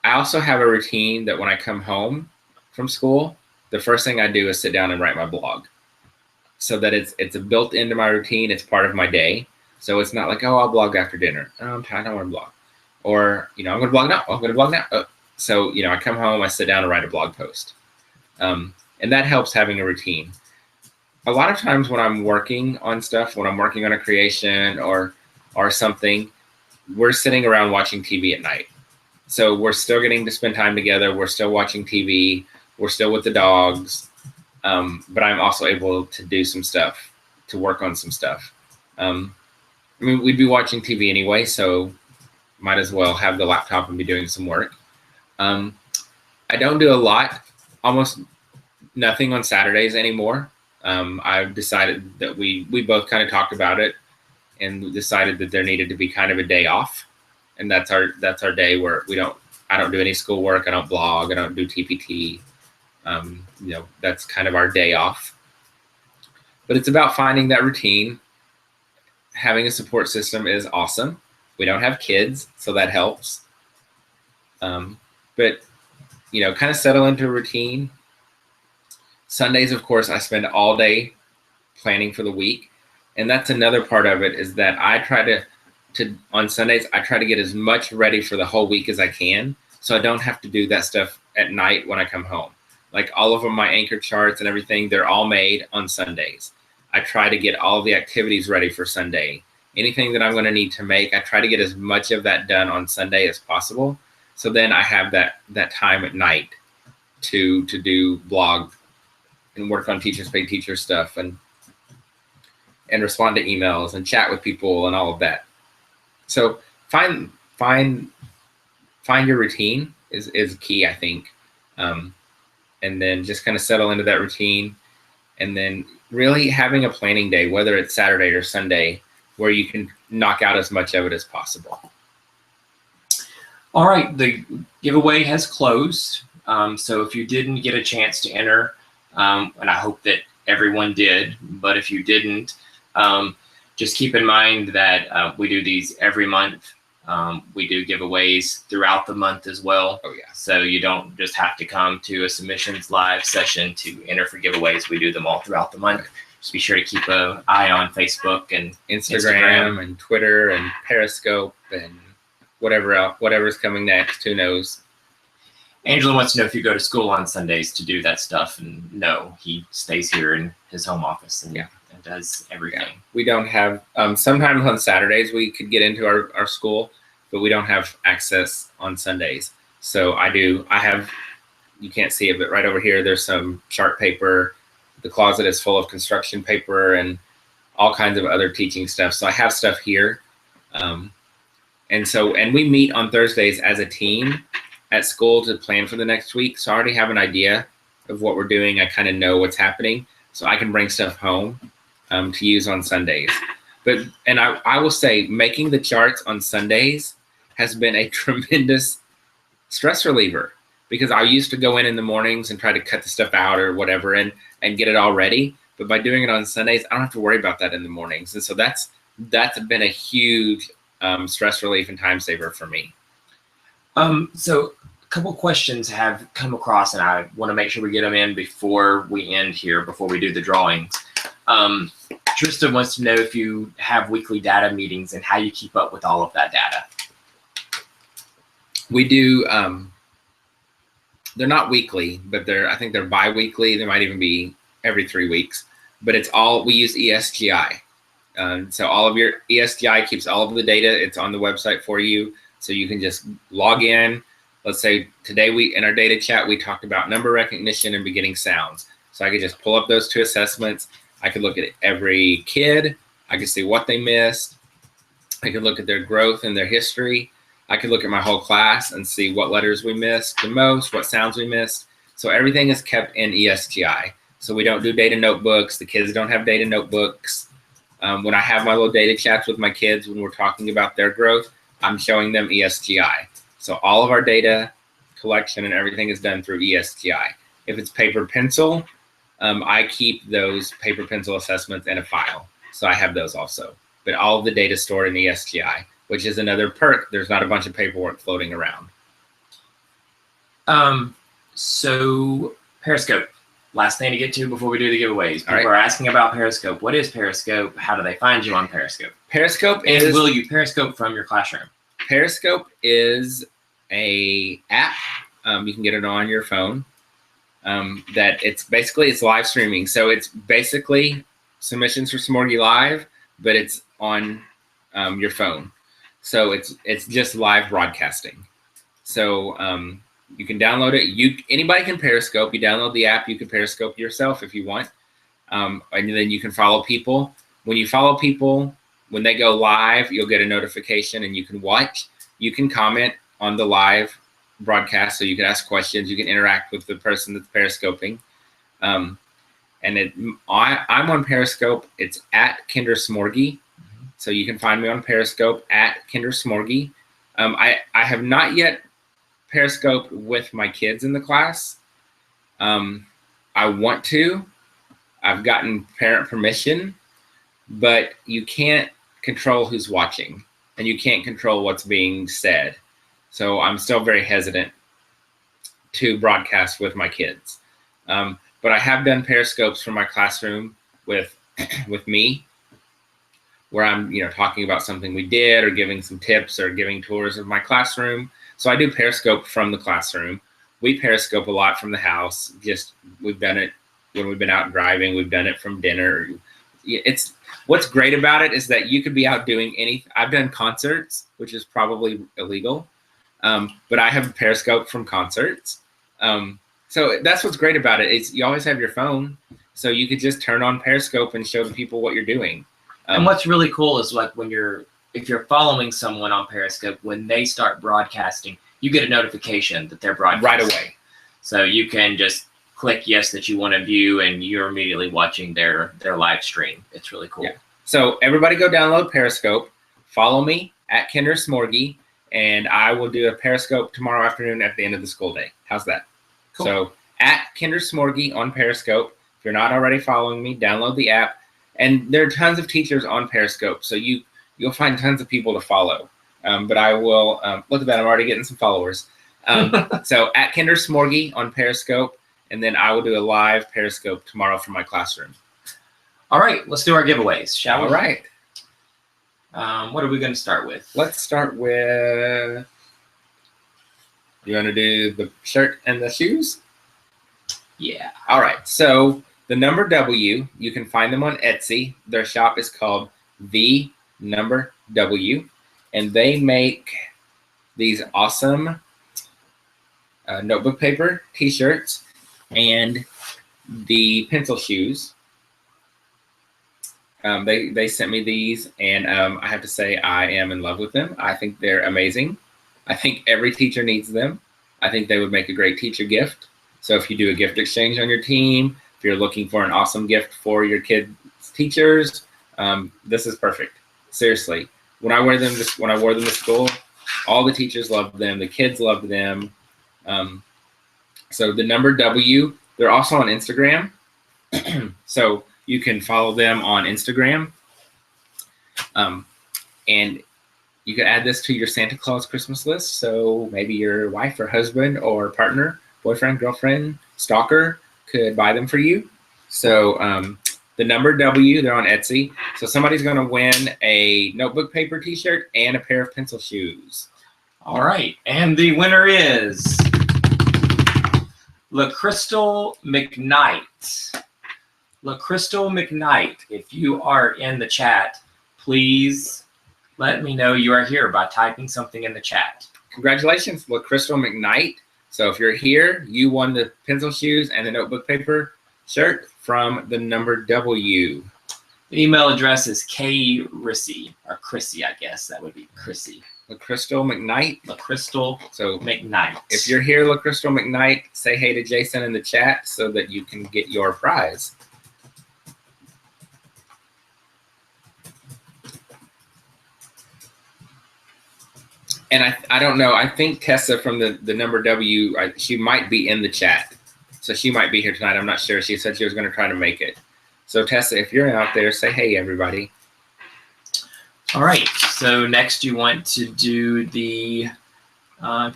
I also have a routine that when I come home from school, the first thing I do is sit down and write my blog, so that it's built into my routine. It's part of my day. So it's not like, oh, I'll blog after dinner. Oh, I'm tired, I don't want to blog. Or, I'm going to blog now. Oh, I'm going to blog now. Oh. So, I come home, I sit down and write a blog post. And that helps having a routine. A lot of times when I'm working on stuff, when I'm working on a creation or something, we're sitting around watching TV at night. So we're still getting to spend time together. We're still watching TV. We're still with the dogs. But I'm also able to do some stuff, to work on some stuff. We'd be watching TV anyway, so might as well have the laptop and be doing some work. I don't do a lot, almost nothing on Saturdays anymore. I've decided that we both kind of talked about it and decided that there needed to be kind of a day off. And that's our day where I don't do any schoolwork. I don't blog. I don't do TPT. That's kind of our day off. But it's about finding that routine. Having a support system is awesome. We don't have kids, so that helps. But kind of settle into a routine. Sundays, of course, I spend all day planning for the week. And that's another part of it, is that I try to on Sundays, I try to get as much ready for the whole week as I can, so I don't have to do that stuff at night when I come home. Like all of my anchor charts and everything, they're all made on Sundays. I try to get all the activities ready for Sunday. Anything that I'm going to need to make, I try to get as much of that done on Sunday as possible. So then I have that time at night to do blog and work on Teachers Pay Teacher stuff and respond to emails and chat with people and all of that. So find your routine is key, I think. And then just kind of settle into that routine, and then really having a planning day, whether it's Saturday or Sunday, where you can knock out as much of it as possible. All right, the giveaway has closed. So if you didn't get a chance to enter, and I hope that everyone did, but if you didn't, just keep in mind that we do these every month. We do giveaways throughout the month as well. Oh yeah. So you don't just have to come to a submissions live session to enter for giveaways. We do them all throughout the month. Just be sure to keep an eye on Facebook and Instagram and Twitter and Periscope and whatever's coming next. Who knows? Angela wants to know if you go to school on Sundays to do that stuff, and no, he stays here in his home office and does everything. Yeah. We don't have, sometimes on Saturdays we could get into our school, but we don't have access on Sundays. So I have, you can't see it, but right over here, there's some chart paper. The closet is full of construction paper and all kinds of other teaching stuff. So I have stuff here. And we meet on Thursdays as a team at school to plan for the next week. So I already have an idea of what we're doing. I kind of know what's happening, so I can bring stuff home to use on Sundays. And I will say, making the charts on Sundays has been a tremendous stress reliever, because I used to go in the mornings and try to cut the stuff out or whatever and get it all ready. But by doing it on Sundays, I don't have to worry about that in the mornings. And so that's been a huge stress relief and time saver for me. So a couple questions have come across, and I want to make sure we get them in before we end here, before we do the drawings. Tristan wants to know if you have weekly data meetings and how you keep up with all of that data. We do. They're not weekly, but I think they're bi-weekly. They might even be every 3 weeks. But we use ESGI. So all of your ESGI keeps all of the data. It's on the website for you. So you can just log in. Let's say today in our data chat, we talked about number recognition and beginning sounds. So I could just pull up those 2 assessments. I could look at every kid. I could see what they missed. I could look at their growth and their history. I could look at my whole class and see what letters we missed the most, what sounds we missed. So everything is kept in ESGI. So we don't do data notebooks. The kids don't have data notebooks. When I have my little data chats with my kids, when we're talking about their growth, I'm showing them ESGI. So all of our data collection and everything is done through ESGI. If it's paper pencil, I keep those paper pencil assessments in a file. So I have those also. But all of the data stored in ESGI, which is another perk. There's not a bunch of paperwork floating around. So Periscope, last thing to get to before we do the giveaways. People right. are asking about Periscope. What is Periscope? How do they find you on Periscope? Periscope And is... will you Periscope from your classroom? Periscope is a app. You can get it on your phone. That it's live streaming. So it's basically submissions for Smorgie Live, but it's on your phone. So it's just live broadcasting. So you can download it. Anybody can Periscope. You download the app. You can Periscope yourself if you want, and then you can follow people. When you follow people, when they go live, you'll get a notification, and you can watch. You can comment on the live broadcast, so you can ask questions. You can interact with the person that's Periscoping. I'm on Periscope. It's at Kinder Smorgie. So you can find me on Periscope at Kinder Smorgie. I have not yet Periscoped with my kids in the class. I want to. I've gotten parent permission, but you can't control who's watching, and you can't control what's being said. So I'm still very hesitant to broadcast with my kids. But I have done Periscopes from my classroom with me, where I'm talking about something we did, or giving some tips, or giving tours of my classroom. So I do Periscope from the classroom. We Periscope a lot from the house. We've done it when we've been out driving. We've done it from dinner. What's great about it is that you could be out doing anything. I've done concerts, which is probably illegal, but I have Periscope from concerts. So that's what's great about it. You always have your phone, so you could just turn on Periscope and show the people what you're doing. And what's really cool is like if you're following someone on Periscope, when they start broadcasting, you get a notification that they're broadcasting right away. So you can just click yes that you want to view, and you're immediately watching their live stream. It's really cool. Yeah. So everybody go download Periscope, follow me at Kinder Smorgie, and I will do a Periscope tomorrow afternoon at the end of the school day. How's that? Cool. So at Kinder Smorgie on Periscope. If you're not already following me, download the app. And there are tons of teachers on Periscope, so you'll find tons of people to follow. But I will look at that. I'm already getting some followers. So at Kinder Smorgie on Periscope, and then I will do a live Periscope tomorrow from my classroom. All right, let's do our giveaways, shall we? All right. What are we going to start with? Let's start with. You want to do the shirt and the shoes? Yeah. All right. So the number W, you can find them on Etsy. Their shop is called The Number W, and they make these awesome notebook paper T-shirts and the pencil shoes. They sent me these, and I have to say I am in love with them. I think they're amazing. I think every teacher needs them. I think they would make a great teacher gift. So if you do a gift exchange on your team, if you're looking for an awesome gift for your kids' teachers, this is perfect. Seriously, when I wore them to school, all the teachers loved them. The kids loved them. So the number W, they're also on Instagram. So you can follow them on Instagram. And you can add this to your Santa Claus Christmas list. So maybe your wife or husband or partner, boyfriend, girlfriend, stalker could buy them for you. So the number W, they're on Etsy. So somebody's going to win a notebook paper T-shirt and a pair of pencil shoes. All right. And the winner is LaCrystal McKnight. LaCrystal McKnight, if you are in the chat, please let me know you are here by typing something in the chat. Congratulations, LaCrystal McKnight. So if you're here, you won the pencil shoes and the notebook paper shirt from the number W. The email address is krissy, or Chrissy, I guess. That would be Chrissy. LaCrystal McKnight. LaCrystal so McKnight. If you're here, LaCrystal McKnight, say hey to Jason in the chat so that you can get your prize. And I don't know. I think Tessa from the number W, she might be in the chat. So she might be here tonight. I'm not sure. She said she was going to try to make it. So Tessa, if you're out there, say hey, everybody. All right. So next you want to do the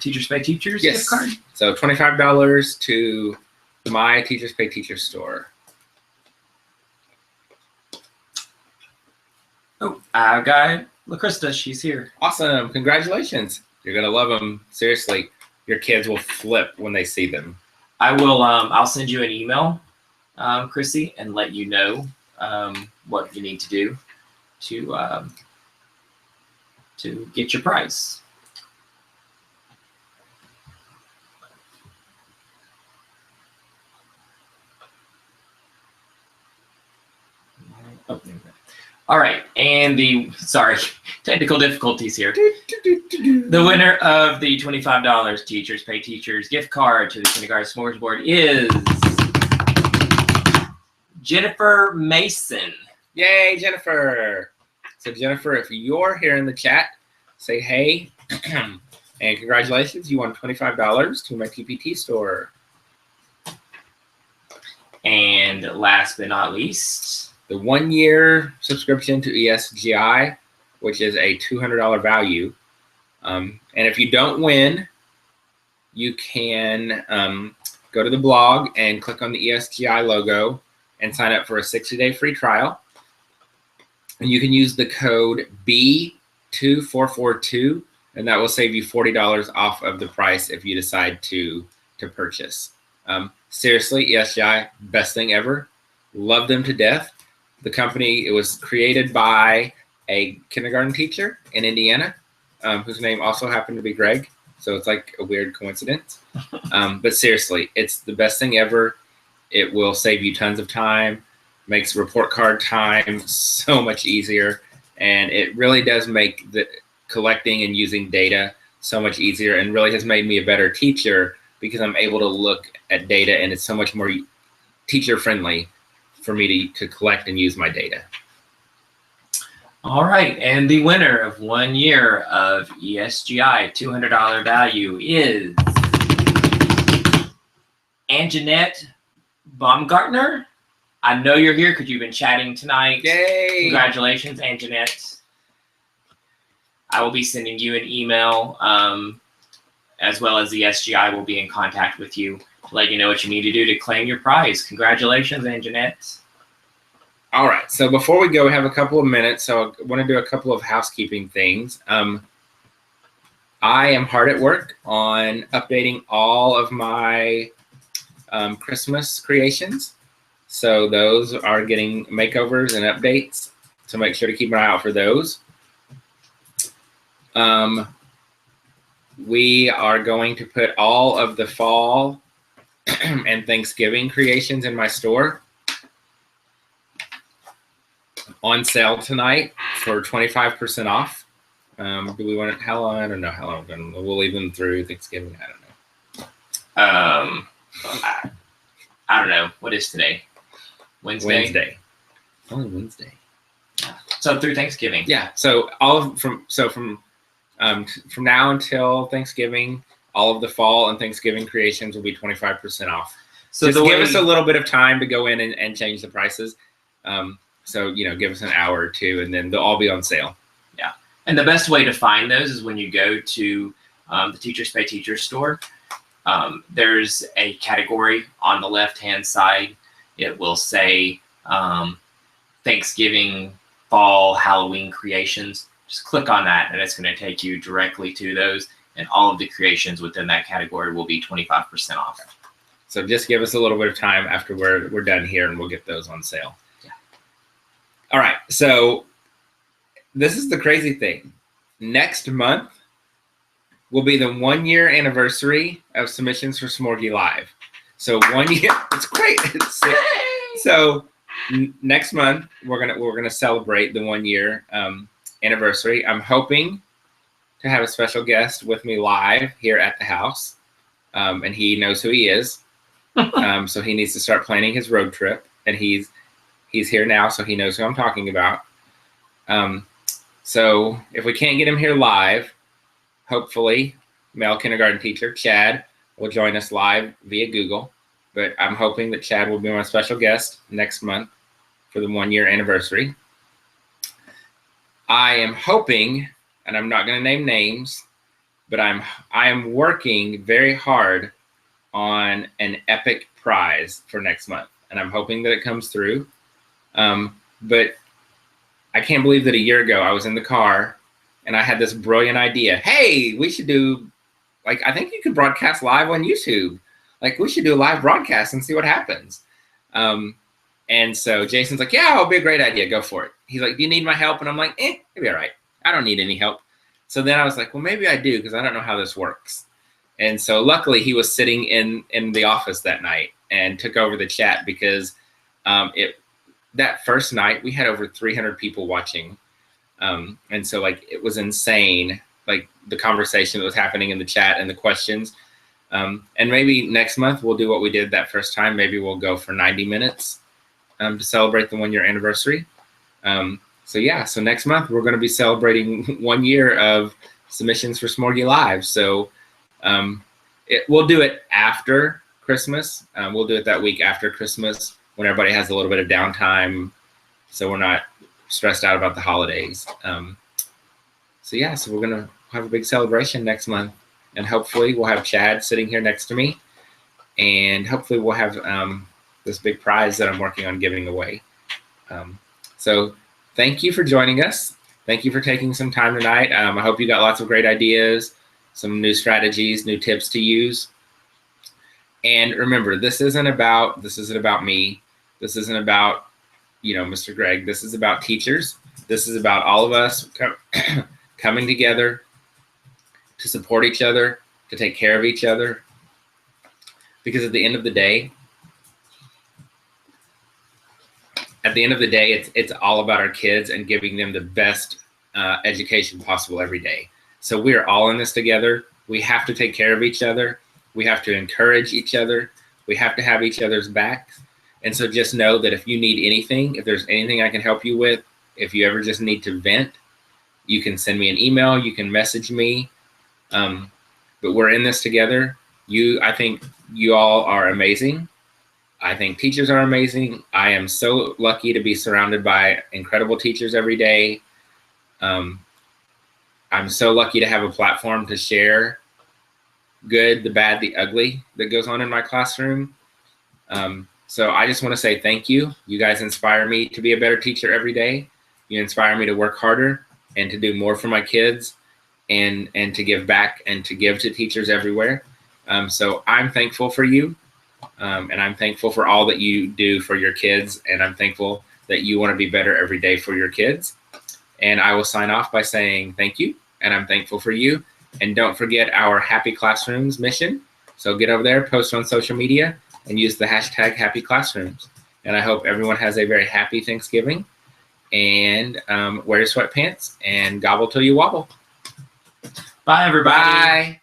Teachers Pay Teachers gift card? So $25 to my Teachers Pay Teachers store. Oh, I've got LaCrista. She's here. Awesome. Congratulations. You're going to love them. Seriously, your kids will flip when they see them. I will. I'll send you an email, Chrissy, and let you know what you need to do to get your prize. Oh, all right, and technical difficulties here. The winner of the $25 Teachers Pay Teachers gift card to the Kindergarten Smorgasbord is Jennifer Mason. Yay, Jennifer. So Jennifer, if you're here in the chat, say hey, and congratulations, you won $25 to my TPT store. And last but not least, the 1-year subscription to ESGI, which is a $200 value. And if you don't win, you can go to the blog and click on the ESGI logo and sign up for a 60-day free trial. And you can use the code B2442, and that will save you $40 off of the price if you decide to purchase. Seriously, ESGI, best thing ever. Love them to death. The company, it was created by a kindergarten teacher in Indiana, whose name also happened to be Greg. So it's like a weird coincidence. But seriously, it's the best thing ever. It will save you tons of time, makes report card time so much easier. And it really does make the collecting and using data so much easier, and really has made me a better teacher because I'm able to look at data, and it's so much more teacher friendly for me to collect and use my data. All right, and the winner of 1 year of ESGI $200 value is Anjanette Baumgartner. I know you're here because you've been chatting tonight. Yay! Congratulations, Anjanette. I will be sending you an email, as well as the SGI will be in contact with you to let you know what you need to do to claim your prize. Congratulations, Anjanette. All right, so before we go, we have a couple of minutes, so I want to do a couple of housekeeping things. I am hard at work on updating all of my Christmas creations. So those are getting makeovers and updates, so make sure to keep an eye out for those. We are going to put all of the fall and Thanksgiving creations in my store on sale tonight for 25% off. Do we want it? How long? I don't know how long. We'll leave them through Thanksgiving. I don't know. I don't know. What is today? Wednesday. Only Wednesday. So through Thanksgiving. Yeah. So from now until Thanksgiving, all of the fall and Thanksgiving creations will be 25% off. So just give us a little bit of time to go in and change the prices. So give us an hour or two, and then they'll all be on sale. Yeah. And the best way to find those is when you go to the Teachers Pay Teachers store. There's a category on the left-hand side. It will say Thanksgiving, fall, Halloween creations. Just click on that, and it's going to take you directly to those. And all of the creations within that category will be 25% off. So just give us a little bit of time after we're done here, and we'll get those on sale. Yeah. All right. So this is the crazy thing. Next month will be the 1 year anniversary of submissions for Smorgie Live. So 1 year, it's great. So next month we're gonna celebrate the 1 year anniversary. I'm hoping to have a special guest with me live here at the house, and he knows who he is. So he needs to start planning his road trip, and he's here now, so he knows who I'm talking about. So if we can't get him here live, hopefully male kindergarten teacher Chad will join us live via Google. but I'm hoping that Chad will be my special guest next month for the 1-year anniversary. I am hoping, and I'm not going to name names, but I am working very hard on an epic prize for next month, and I'm hoping that it comes through. But I can't believe that a year ago I was in the car and I had this brilliant idea. Hey, we should do, like, I think you could broadcast live on YouTube. Like, we should do a live broadcast and see what happens. And so Jason's like, yeah, it'll be a great idea. Go for it. He's like, do you need my help? And I'm like, maybe all right. I don't need any help. So then I was like, well, maybe I do, because I don't know how this works. And so luckily he was sitting in the office that night and took over the chat, because that first night we had over 300 people watching. And so like, it was insane, like the conversation that was happening in the chat and the questions. And maybe next month we'll do what we did that first time. Maybe we'll go for 90 minutes to celebrate the 1-year anniversary. So yeah, so next month we're going to be celebrating 1 year of submissions for Smorgie Live. So we'll do it after Christmas. We'll do it that week after Christmas when everybody has a little bit of downtime, so we're not stressed out about the holidays. So yeah, so we're going to have a big celebration next month, and hopefully we'll have Chad sitting here next to me, and hopefully we'll have this big prize that I'm working on giving away. So thank you for joining us. Thank you for taking some time tonight. I hope you got lots of great ideas, some new strategies, new tips to use. And remember, this isn't about me. This isn't about, Mr. Greg. This is about teachers. This is about all of us coming together to support each other, to take care of each other. Because at the end of the day, it's all about our kids and giving them the best education possible every day. So we are all in this together. We have to take care of each other. We have to encourage each other. We have to have each other's backs. And so just know that if you need anything, if there's anything I can help you with, if you ever just need to vent, you can send me an email, you can message me. But we're in this together. I think you all are amazing. I think teachers are amazing. I am so lucky to be surrounded by incredible teachers every day. I'm so lucky to have a platform to share good, the bad, the ugly that goes on in my classroom. So I just want to say thank you. You guys inspire me to be a better teacher every day. You inspire me to work harder and to do more for my kids, and to give back and to give to teachers everywhere. So I'm thankful for you. And I'm thankful for all that you do for your kids. And I'm thankful that you want to be better every day for your kids. And I will sign off by saying thank you. And I'm thankful for you. And don't forget our Happy Classrooms mission. So get over there, post on social media, and use the hashtag Happy Classrooms. And I hope everyone has a very happy Thanksgiving. And wear your sweatpants and gobble till you wobble. Bye, everybody. Bye.